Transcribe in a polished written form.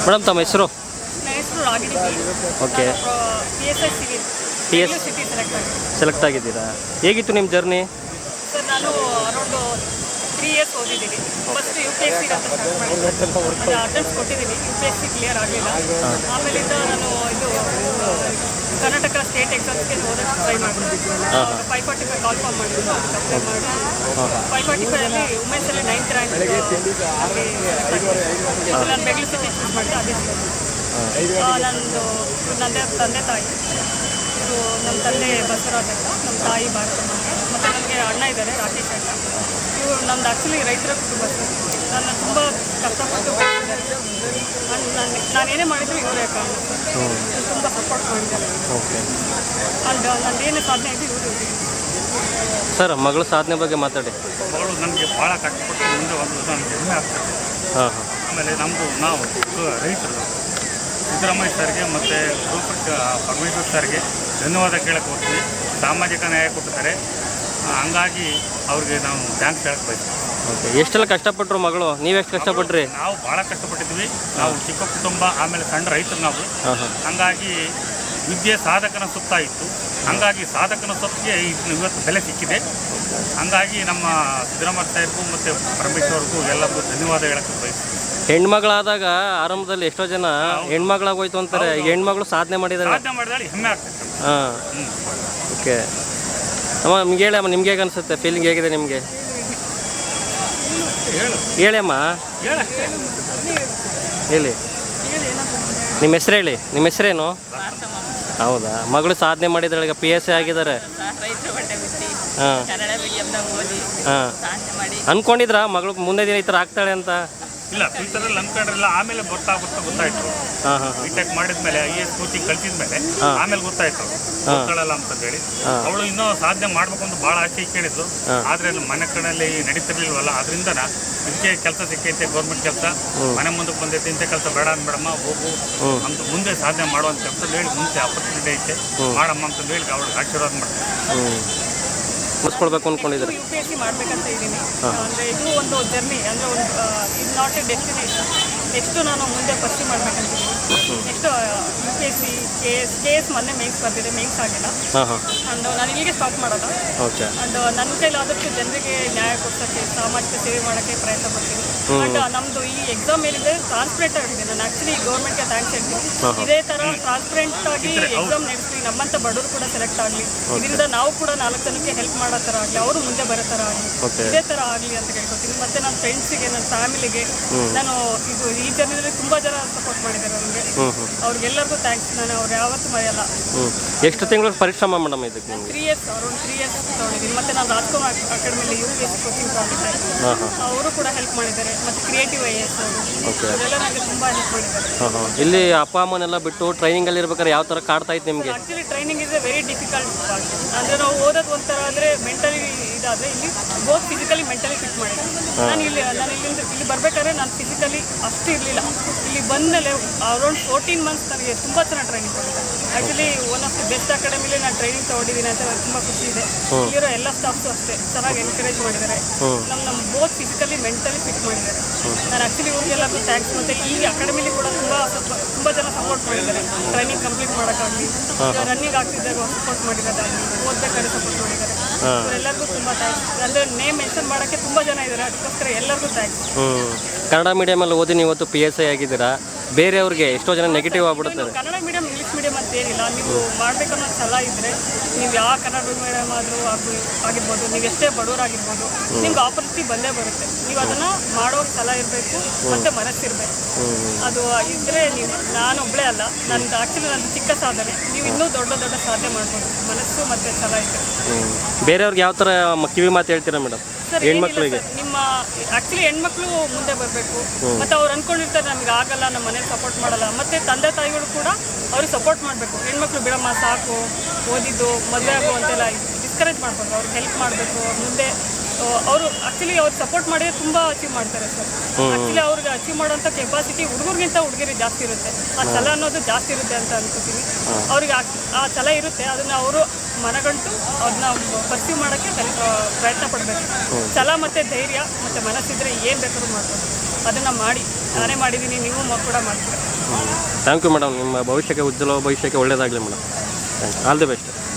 Madam ತಮ್ಮ ಹೆಸರು? ನನ್ನ ಹೆಸರು Ragini. Okay. PSI civil city select ಆಗಿದ್ದೀರಾ? ಹೇಗಿತ್ತು ನಿಮ್ಮ ಜರ್ನಿ? ಸರ್ ನಾನು ಅರೌಂಡ್ 3 ಇಯರ್ಸ್ ಓದಿದ್ದೀನಿ. ಫಸ್ಟ್ UPSC ಅಂತ ಸ್ಟಾರ್ಟ್ ಮಾಡಿದ್ದೆ. ಅಟೆಂಪ್ಟ್ಸ್ ಕೊಟ್ಟಿದ್ದೀನಿ. UPSC ಕ್ಲಿಯರ್ ಆಗಲಿಲ್ಲ. ಆಮೇಲಿಂದ ನಾನು ಇದು ಕರ್ನಾಟಕ ಸ್ಟೇಟ್ ಎಕ್ಸಾಮ್ಸ್ಗೆ ಓದೋಕ್ಕೆ ಟ್ರೈ ಮಾಡಿದೆ. 545 ಕಾಲ್ ಫಾರ್ಮ್ ಮಾಡಿದ್ದು, ಅಪ್ಲೈ ಮಾಡಿ 545ಅಲ್ಲಿ ವುಮೆನ್ಸಲ್ಲಿ 9th ರ್ಯಾಂಕ್ ನಾನು ಬೆಂಗಳೂರು ಸಿಟಿ ಚೂಸ್ ಮಾಡಿದೆ. ಅದೇ ನಂದು ತಂದೆ ತಾಯಿ, ಇದು ನಮ್ಮ ತಂದೆ ಬಸವರಾಜ್ ಅಂತ, ನಮ್ಮ ತಾಯಿ ಭಾರತಮ್ಮ, ಮತ್ತು ನನಗೆ ಅಣ್ಣ ಇದ್ದಾರೆ ರಾಕೇಶ್ ಅಂತ. ಇವರು ನಮ್ದು ಆ್ಯಕ್ಚುಲಿ ರೈತರ ಕುಟುಂಬ. ನನ್ನ ತುಂಬ ಕಷ್ಟಪಟ್ಟು ಬೆಳೆಸಿದ್ದಾರೆ. ನಾನೇನೇ ಮಾಡಿದ್ರು ಇವರೇ ಕಾರಣ. ತುಂಬ ಸಪೋರ್ಟ್ ಮಾಡಿದ್ದಾರೆ. ಅಂಡ್ ನಂದೇನೇ ಸಾಧನೆ ಆಗಿ ಇವರು. ಸರ್, ಮಗಳ ಸಾಧನೆ ಬಗ್ಗೆ ಮಾತಾಡಿ. ಮಗಳು ನನಗೆ ಭಾಳ ಕಷ್ಟಪಟ್ಟು ಮುಂದೆ ಒಂದು ನನಗೆ ಹೆಮ್ಮೆ ಆಗ್ತದೆ. ಆಮೇಲೆ ನಾವು ರೈತರು ಸಿದ್ದರಾಮಯ್ಯ ಸರ್ಗೆ ಮತ್ತು ಪರಮೇಶ್ವರ್ ಸರ್ಗೆ ಧನ್ಯವಾದ ಕೇಳಕ್ಕೆ ಹೋಗ್ತೀವಿ. ಸಾಮಾಜಿಕ ನ್ಯಾಯ ಕೊಟ್ಟಿದ್ದಾರೆ, ಹಂಗಾಗಿ ಅವ್ರಿಗೆ ನಾವು ಥ್ಯಾಂಕ್ಸ್ ಹೇಳಕ್ಕೆ ಬಯಸ್ತೀವಿ. ಓಕೆ. ಎಷ್ಟೆಲ್ಲ ಕಷ್ಟಪಟ್ಟರು ಮಗಳು? ನೀವೆಷ್ಟು ಕಷ್ಟಪಟ್ರಿ? ನಾವು ಭಾಳ ಕಷ್ಟಪಟ್ಟಿದ್ವಿ. ನಾವು ಚಿಕ್ಕ ಕುಟುಂಬ, ಆಮೇಲೆ ಸಣ್ಣ ರೈತರು ನಾವು. ಹಂಗಾಗಿ ವಿದ್ಯೆ ಸಾಧಕನ ಸುತ್ತ ಇತ್ತು. ಹಂಗಾಗಿ ಸಾಧಕನ ಸೊತ್ತಿಗೆ ಇವತ್ತು ಬೆಲೆ ಸಿಕ್ಕಿದೆ. ಹಂಗಾಗಿ ನಮ್ಮ ಸಿದ್ದರಾಮಯ್ಯ ಸಾಹೇಬ್ಗೂ ಮತ್ತು ಪರಮೇಶ್ವರ್ಗೂ ಎಲ್ಲರಿಗೂ ಧನ್ಯವಾದ ಹೇಳಕ್ಕೆ ಬಯಸ್ತೀವಿ. ಹೆಣ್ಮಗಳಾದಾಗ ಆರಂಭದಲ್ಲಿ ಎಷ್ಟೋ ಜನ ಹೆಣ್ಮಗಳಾಗೋಯ್ತು ಅಂತಾರೆ. ಹೆಣ್ಮಗಳು ಸಾಧನೆ ಮಾಡಿದ್ದಾರೆ. ಹೆಮ್ಮೆ ಆಗ್ತದೆ. ಹಾಂ. ಓಕೆ ಅಮ್ಮ, ನಿಮ್ಗೆ ಹೇಳಿ ಅಮ್ಮ, ನಿಮ್ಗೆ ಹೇಗೆ ಅನಿಸುತ್ತೆ? ಫೀಲಿಂಗ್ ಹೇಗಿದೆ ನಿಮಗೆ? ಹೇಳಿ ಅಮ್ಮ, ಹೇಳಿ. ನಿಮ್ಮ ಹೆಸರು ಹೇಳಿ. ನಿಮ್ಮ ಹೆಸರೇನು? ಹೌದಾ? ಮಗಳು ಸಾಧನೆ ಮಾಡಿದ್ರೆ ಈಗ PSI ಆಗಿದ್ದಾರೆ. ಹಾಂ ಹಾಂ. ಅಂದ್ಕೊಂಡಿದ್ರಾ ಮಗಳು ಮುಂದೆ ದಿನ ಈ ಥರ ಆಗ್ತಾಳೆ ಅಂತ? ಇಲ್ಲ, ಫ್ಯೂಚರಲ್ಲಿ ಅಂದ್ಕೊಂಡ್ರಿಲ್ಲ. ಆಮೇಲೆ ಗೊತ್ತಾಯ್ತು. BTech ಮಾಡಿದ್ಮೇಲೆ IAS ಕೋಚಿಂಗ್ ಕಲ್ತಿದ ಮೇಲೆ ಆಮೇಲೆ ಗೊತ್ತಾಯ್ತು ಗೊತ್ತಾಳಲ್ಲ ಅಂತಂದೇಳಿ. ಅವಳು ಇನ್ನೂ ಸಾಧನೆ ಮಾಡ್ಬೇಕು ಅಂತ ಭಾಳ ಆಸೆ ಕೇಳಿದ್ಲು. ಆದ್ರೆ ಮನೆ ಕಡೆಯಲ್ಲಿ ನಡೀತಿರ್ಲಿಲ್ವಲ್ಲ, ಅದರಿಂದ ಇದಕ್ಕೆ ಕೆಲಸ ಸಿಕ್ಕೈತೆ, ಗೌರ್ಮೆಂಟ್ ಕೆಲಸ ಮನೆ ಮುಂದಕ್ಕೆ ಬಂದೈತೆ, ಇಂಥ ಕೆಲಸ ಬೇಡ ಅನ್ಬೇಡಮ್ಮ, ಹೋಗು ಅಂತ ಮುಂದೆ ಸಾಧನೆ ಮಾಡುವಂತ ಅಂತ ಹೇಳಿ ಮುಂಚೆ ಆಪರ್ಚುನಿಟಿ ಐತೆ ಮಾಡಮ್ಮ ಅಂತ ಹೇಳಿ ಅವಳಿಗೆ ಆಶೀರ್ವಾದ ಮಾಡ್ತೀನಿ. ಮುಗಿಸ್ಕೊಳ್ಬೇಕು ಅಂದ್ಕೊಂಡಿದ್ದಾರೆ. UPSC ಮಾಡಬೇಕಂತ ಇದ್ದೀನಿ. ಅಂದರೆ ಇದು ಒಂದು ಜರ್ನಿ, ಅಂದರೆ ಒಂದು ಇದು ನಾಟ್ ಎ ಡೆಸ್ಟಿನೇಷನ್. ನೆಕ್ಸ್ಟು ನಾನು ಮುಂದೆ ಪರ್ಸ್ಯೂ ಮಾಡಬೇಕಂತಿದ್ದೀನಿ. ನೆಕ್ಸ್ಟು UPSC KS ಮೊನ್ನೆ ಮೇನ್ಸ್ ಬರ್ತಿದೆ, ಮೇನ್ಸ್ ಆಗಿಲ್ಲ. ಅಂಡ್ ನಾನು ಇಲ್ಲಿಗೆ ಸ್ಟಾಪ್ ಮಾಡೋದು. ಅಂಡ್ ನನ್ನ ಕೈಲಾದಷ್ಟು ಜನರಿಗೆ ನ್ಯಾಯ ಕೊಡ್ಸೋಕ್ಕೆ, ಸಾಮಾಜಿಕ ಸೇವೆ ಮಾಡೋಕ್ಕೆ ಪ್ರಯತ್ನ ಪಡ್ತೀನಿ. ಅಂಡ್ ನಮ್ಮದು ಈ ಎಕ್ಸಾಮ್ ಏನಿದೆ ಟ್ರಾನ್ಸ್ಪರೆಂಟ್ ಆಗಿದೆ. ನಾನು ಆ್ಯಕ್ಚುಲಿ ಗೌರ್ಮೆಂಟ್ಗೆ ಥ್ಯಾಂಕ್ಸ್ ಹೇಳ್ತೀನಿ. ಇದೇ ಥರ ಟ್ರಾನ್ಸ್ಪರೆಂಟ್ ಆಗಿ ಎಕ್ಸಾಮ್ ನಡೆಸಿ ನಮ್ಮಂಥ ಬಡವರು ಕೂಡ ಸೆಲೆಕ್ಟ್ ಆಗಲಿ, ಇದರಿಂದ ನಾವು ಕೂಡ 4 ಜನಕ್ಕೆ ಹೆಲ್ಪ್ ಮಾಡೋ ಥರ ಆಗಲಿ, ಅವರು ಮುಂದೆ ಬರೋ ಥರ ಆಗಲಿ, ಇದೇ ಥರ ಆಗಲಿ ಅಂತ ಕೇಳ್ಕೊತೀನಿ. ಮತ್ತು ನನ್ನ ಫ್ರೆಂಡ್ಸಿಗೆ, ನನ್ನ ಫ್ಯಾಮಿಲಿಗೆ ನಾನು ಈ ಜರ್ನಿಯಲ್ಲಿ ತುಂಬ ಜನ ಸಪೋರ್ಟ್ ಮಾಡಿದ್ದಾರೆ ನನಗೆ. ಅವ್ರಿಗೆಲ್ಲರಿಗೂ ಥ್ಯಾಂಕ್ಸ್. ನಾನು ಅವ್ರು ಯಾವತ್ತೂ ಮರೆಯಲ್ಲ. ಎಷ್ಟು ತಿಂಗಳು ಪರಿಶ್ರಮ ಮೇಡಮ್ ಇದಕ್ಕೆ? 3 ಇಯರ್ಸ್, ಅರೌಂಡ್ 3 ಇಯರ್ಸ್ ತೊಗೊಂಡಿದ್ದೀನಿ. ಮತ್ತು ನಾನು ರಾಜ್ಕುಮಾರ್ ಅಕಾಡೆಮಿಲಿ UPSC ಕೋಚಿಂಗ್ ತಗೊಂಡಿದ್ದೆ. ಅವರು ಕೂಡ ಹೆಲ್ಪ್ ಮಾಡಿದ್ದಾರೆ. ಮತ್ತು ಕ್ರಿಯೇಟಿವ್ IAS ಅವರೆಲ್ಲ ನನಗೆ ತುಂಬ ಹೆಲ್ಪ್ ಮಾಡಿದ್ದಾರೆ. ಇಲ್ಲಿ ಅಪ್ಪ ಅಮ್ಮನೆಲ್ಲ ಬಿಟ್ಟು ಟ್ರೈನಿಂಗಲ್ಲಿ ಇರ್ಬೇಕಾದ್ರೆ ಯಾವ ಥರ ಕಾಡ್ತಾ ಇತ್ತು ನಿಮಗೆ? Actually training is A very difficult part. ಅಂದರೆ ನಾವು ಓದೋದು ಒಂಥರ ಆದರೆ ಮೆಂಟಲಿ ಇದಾದರೆ ಇಲ್ಲಿ ಬೋತ್ ಫಿಸಿಕಲಿ ಮೆಂಟಲಿ ಫಿಟ್ ಮಾಡಿದೆ. ನಾನು ಇಲ್ಲಿ ಬರಬೇಕಾದ್ರೆ ನಾನು ಫಿಸಿಕಲಿ ಅಷ್ಟು ಇರಲಿಲ್ಲ. ಇಲ್ಲಿ ಬಂದಮೇಲೆ ಅರೌಂಡ್ 14 ಮಂತ್ಸ್ ನನಗೆ ತುಂಬ ಚೆನ್ನಾಗಿ ಟ್ರೈನಿಂಗ್ ಕೊಟ್ಟಿದ್ದಾರೆ. Actually one of the best ಅಕಾಡೆಮಿಲಿ ನಾನು ಟ್ರೈನಿಂಗ್ ತೊಗೊಂಡಿದ್ದೀನಿ ಅಂತ ನನಗೆ ತುಂಬ ಖುಷಿ ಇದೆ. ಇಲ್ಲಿರೋ ಎಲ್ಲ ಸ್ಟಾಫ್ಸು ಅಷ್ಟೇ ಚೆನ್ನಾಗಿ ಎನ್ಕರೇಜ್ ಮಾಡಿದ್ದಾರೆ. ನಮ್ಮ ಬೋತ್ ಫಿಸಿಕಲಿ ಮೆಂಟಲಿ ಫಿಟ್ ಮಾಡಿದ್ದಾರೆ. ನಾನು ಆ್ಯಕ್ಚುಲಿ ಇವ್ರಿಗೆಲ್ಲರಿಗೂ ಥ್ಯಾಂಕ್ಸ್. ಮತ್ತು ಈ ಅಕಾಡೆಮಿಲಿ ಕೂಡ ತುಂಬ ಜನ ಸಪೋರ್ಟ್ ಮಾಡಿದ್ದಾರೆ. ಟ್ರೈನಿಂಗ್ ಕಂಪ್ಲೀಟ್ ಮಾಡೋಕ್ಕಾಗಲಿ, ರನ್ನಿಂಗ್ ಆಗ್ತಿದ್ದಾಗ ಸಪೋರ್ಟ್ ಮಾಡಿರೋದಾಗಲಿ, ಓದಬೇಕಾದ್ರೆ ಸಪೋರ್ಟ್ ಮಾಡಿದ್ದಾರೆ. ಅವರೆಲ್ಲರಿಗೂ ತುಂಬ ಥ್ಯಾಂಕ್ಸ್. ಅಂದರೆ ನೇಮ್ ಮೆನ್ಷನ್ ಮಾಡೋಕ್ಕೆ ತುಂಬ ಜನ ಇದ್ದಾರೆ, ಅದಕ್ಕೋಸ್ಕರ ಎಲ್ಲರಿಗೂ ಥ್ಯಾಂಕ್ಸ್. ಕನ್ನಡ ಮೀಡಿಯಮಲ್ಲಿ ಓದಿ ನೀವು ಇವತ್ತು PSI ಆಗಿದ್ದೀರಾ. ಬೇರೆಯವ್ರಿಗೆ ಎಷ್ಟೋ ಜನ ನೆಗೆಟಿವ್ ಆಗ್ಬಿಡ್ತಾರೆ. ಕನ್ನಡ ಮೀಡಿಯಂ ಇಂಗ್ಲೀಷ್ ಮೀಡಿಯಂ ಅಂತ ಏನಿಲ್ಲ. ನೀವು ಮಾಡಬೇಕನ್ನೋ ಛಲ ಇದ್ದರೆ ನೀವು ಯಾವ ಕನ್ನಡ ಮೀಡಿಯಂ ಆದರೂ ಆಗಿರ್ಬೋದು, ನೀವು ಎಷ್ಟೇ ಬಡವರಾಗಿರ್ಬೋದು, ನಿಮ್ಗೆ ಆಪರ್ಚುನಿಟಿ ಬಂದೇ ಬರುತ್ತೆ. ನೀವು ಅದನ್ನು ಮಾಡೋ ಛಲ ಇರಬೇಕು ಮತ್ತು ಮನಸ್ಸಿರಬೇಕು. ಅದು ಇದ್ದರೆ ನೀವು, ನಾನು ಒಬ್ಬಳೇ ಅಲ್ಲ, ನನಗೆ ಆ್ಯಕ್ಚುಲಿ ನನ್ನ ಚಿಕ್ಕ ಸಾಧನೆ. ನೀವು ಇನ್ನೂ ದೊಡ್ಡ ದೊಡ್ಡ ಸಾಧನೆ ಮಾಡ್ಬೋದು, ಮನಸ್ಸು ಮತ್ತು ಛಲ ಇದ್ದರೆ. ಬೇರೆಯವ್ರಿಗೆ ಯಾವ ಥರ ಕಿವಿ ಮಾತು ಹೇಳ್ತೀರಾ ಮೇಡಮ್ ಹೆಣ್ಮಕ್ಳಿಗೆ? ನಿಮ್ಮ ಆ್ಯಕ್ಚುಲಿ ಹೆಣ್ಮಕ್ಳು ಮುಂದೆ ಬರಬೇಕು. ಮತ್ತು ಅವ್ರು ಅಂದ್ಕೊಂಡಿರ್ತಾರೆ ನಮ್ಗೆ ಆಗಲ್ಲ, ನಮ್ಮ ಮನೇಲಿ ಸಪೋರ್ಟ್ ಮಾಡಲ್ಲ. ಮತ್ತು ತಂದೆ ತಾಯಿಗಳು ಕೂಡ ಅವ್ರಿಗೆ ಸಪೋರ್ಟ್ ಮಾಡಬೇಕು. ಹೆಣ್ಮಕ್ಳು ಬಿಡಮ್ಮ ಸಾಕು, ಓದಿದ್ದು ಮದುವೆ ಆಗು ಅಂತೆಲ್ಲ ಡಿಸ್ಕರೇಜ್ ಮಾಡಬಾರ್ದು. ಅವ್ರಿಗೆ ಹೆಲ್ಪ್ ಮಾಡಬೇಕು. ಮುಂದೆ ಅವರು ಆ್ಯಕ್ಚುಲಿ ಅವ್ರು ಸಪೋರ್ಟ್ ಮಾಡಿದ್ರೆ ತುಂಬ ಅಚೀವ್ ಮಾಡ್ತಾರೆ ಸರ್. ಆ್ಯಕ್ಚುಲಿ ಅವ್ರಿಗೆ ಅಚೀವ್ ಮಾಡೋಂಥ ಕೆಪಾಸಿಟಿ ಹುಡುಗರಿಗಿಂತ ಹುಡುಗಿರಿಗೆ ಜಾಸ್ತಿ ಇರುತ್ತೆ. ಆ ಛಲ ಅನ್ನೋದು ಜಾಸ್ತಿ ಇರುತ್ತೆ ಅಂತ ಅನ್ಕೋತೀನಿ. ಅವ್ರಿಗೆ ಆ ಛಲ ಇರುತ್ತೆ, ಅದನ್ನು ಅವರು ಮನಗಂಟು ಅದನ್ನ ಪರ್ಸ್ಯೂ ಮಾಡೋಕ್ಕೆ ಪ್ರಯತ್ನ ಪಡಬೇಕು. ಛಲ ಮತ್ತು ಧೈರ್ಯ ಮತ್ತು ಮನಸ್ಸಿದ್ರೆ ಏನು ಬೇಕಾದ್ರೂ ಮಾಡ್ಬೋದು. ಅದನ್ನು ಮಾಡಿ, ನಾನೇ ಮಾಡಿದ್ದೀನಿ, ನೀವು ಕೂಡ ಮಾಡ್ತೀರಾ. Thank you madam. ನಿಮ್ಮ ಭವಿಷ್ಯಕ್ಕೆ ಉಜ್ವಲ ಭವಿಷ್ಯಕ್ಕೆ ಒಳ್ಳೆಯದಾಗಲಿ madam. Thank you. All the best.